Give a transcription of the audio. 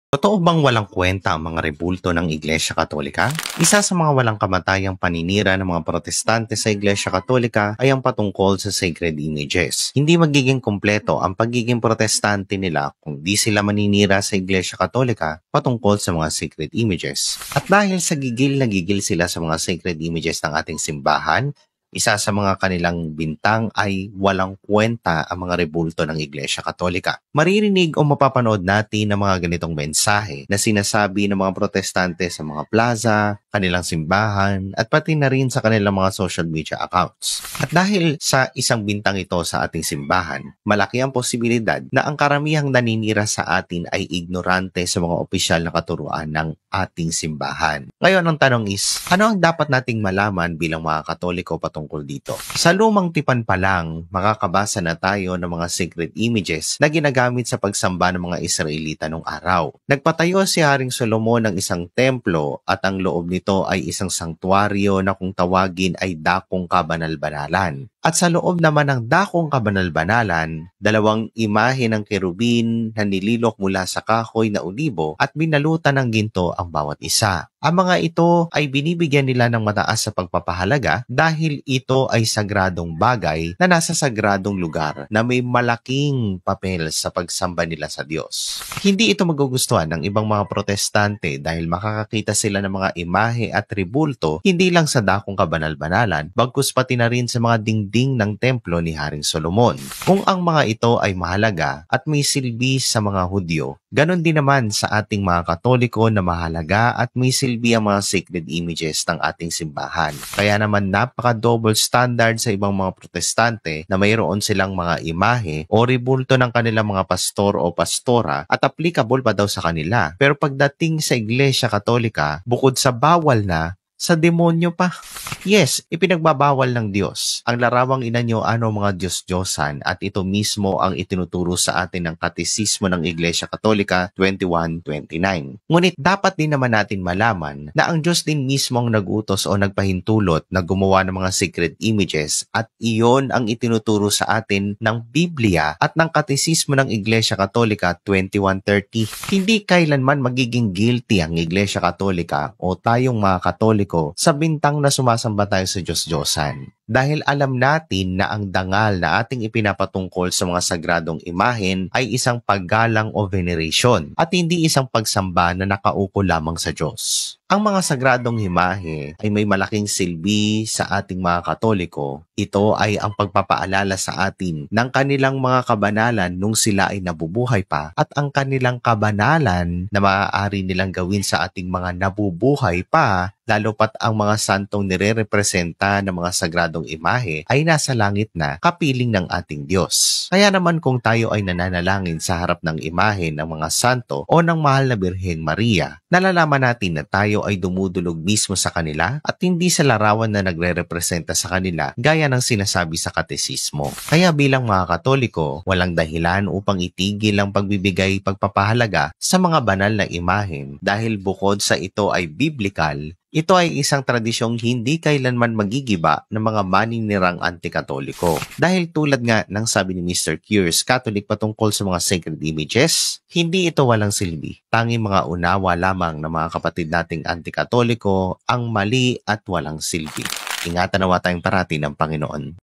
Totoo bang walang kwenta ang mga rebulto ng Iglesia Katolika? Isa sa mga walang kamatayang paninira ng mga protestante sa Iglesia Katolika ay ang patungkol sa sacred images. Hindi magiging kumpleto ang pagiging protestante nila kung di sila maninira sa Iglesia Katolika patungkol sa mga sacred images. At dahil sa gigil na gigil sila sa mga sacred images ng ating simbahan, isa sa mga kanilang bintang ay walang kwenta ang mga rebulto ng Iglesia Katolika. Maririnig o mapapanood natin ng mga ganitong mensahe na sinasabi ng mga protestante sa mga plaza, kanilang simbahan, at pati na rin sa kanilang mga social media accounts. At dahil sa isang bintang ito sa ating simbahan, malaki ang posibilidad na ang karamihang naninira sa atin ay ignorante sa mga opisyal na katuruan ng ating simbahan. Ngayon, ang tanong is, ano ang dapat nating malaman bilang mga Katoliko patungkol dito? Sa lumang tipan pa lang, makakabasa na tayo ng mga sacred images na ginagamit sa pagsamba ng mga Israelita noong araw. Nagpatayo si Haring Solomon ng isang templo at ang loob nito ay isang sanktuaryo na kung tawagin ay dakong kabanal-banalan. At sa loob naman ng dakong kabanal-banalan, dalawang imahe ng kerubin na nililok mula sa kahoy na olibo at binalutan ng ginto ang bawat isa. Ang mga ito ay binibigyan nila ng mataas sa pagpapahalaga dahil ito ay sagradong bagay na nasa sagradong lugar na may malaking papel sa pagsamba nila sa Diyos. Hindi ito magugustuhan ng ibang mga protestante dahil makakakita sila ng mga imahe at tribulto hindi lang sa dakong kabanal-banalan, bagkus pati na rin sa mga dingding ng templo ni Haring Solomon. Kung ang mga ito ay mahalaga at may silbi sa mga Hudyo, ganon din naman sa ating mga Katoliko na mahalaga at may silbi ang mga sacred images ng ating simbahan. Kaya naman napaka-double standard sa ibang mga protestante na mayroon silang mga imahe o rebulto ng kanilang mga pastor o pastora at applicable pa daw sa kanila. Pero pagdating sa Iglesia Katolika, bukod sa bawal na, sa demonyo pa. Yes, ipinagbabawal ng Diyos ang larawang inanyo ano mga Diyos-Diyosan at ito mismo ang itinuturo sa atin ng Katesismo ng Iglesia Katolika 21:29. Ngunit dapat din naman natin malaman na ang Diyos din mismo ang nag-utos o nagpahintulot na gumawa ng mga sacred images at iyon ang itinuturo sa atin ng Biblia at ng Katesismo ng Iglesia Katolika 21:30. Hindi kailanman magiging guilty ang Iglesia Katolika o tayong mga Katoliko sa bintang na sumasamba tayo sa Diyos-Diyosan. Dahil alam natin na ang dangal na ating ipinapatungkol sa mga sagradong imahen ay isang paggalang o veneration at hindi isang pagsamba na nakauko lamang sa Diyos. Ang mga sagradong imahe ay may malaking silbi sa ating mga Katoliko. Ito ay ang pagpapaalala sa atin ng kanilang mga kabanalan nung sila ay nabubuhay pa at ang kanilang kabanalan na maaari nilang gawin sa ating mga nabubuhay pa, lalo pat ang mga santong nire-representa ng mga sagradong imahe ay nasa langit na kapiling ng ating Diyos. Kaya naman kung tayo ay nananalangin sa harap ng imahe ng mga santo o ng mahal na Birheng Maria, nalalaman natin na tayo ay dumudulog mismo sa kanila at hindi sa larawan na nagre-representa sa kanila gaya ng sinasabi sa Katesismo. Kaya bilang mga Katoliko, walang dahilan upang itigil ang pagbibigay pagpapahalaga sa mga banal na imahen dahil bukod sa ito ay biblical, ito ay isang tradisyong hindi kailanman magigiba ng mga maninirang anti-Katoliko. Dahil tulad nga ng sabi ni Mr. Cures, Catholic patungkol sa mga sacred images, hindi ito walang silbi. Tanging mga unawa lamang ng mga kapatid nating anti-Katoliko ang mali at walang silbi. Ingatan nawa tayong parati ng Panginoon.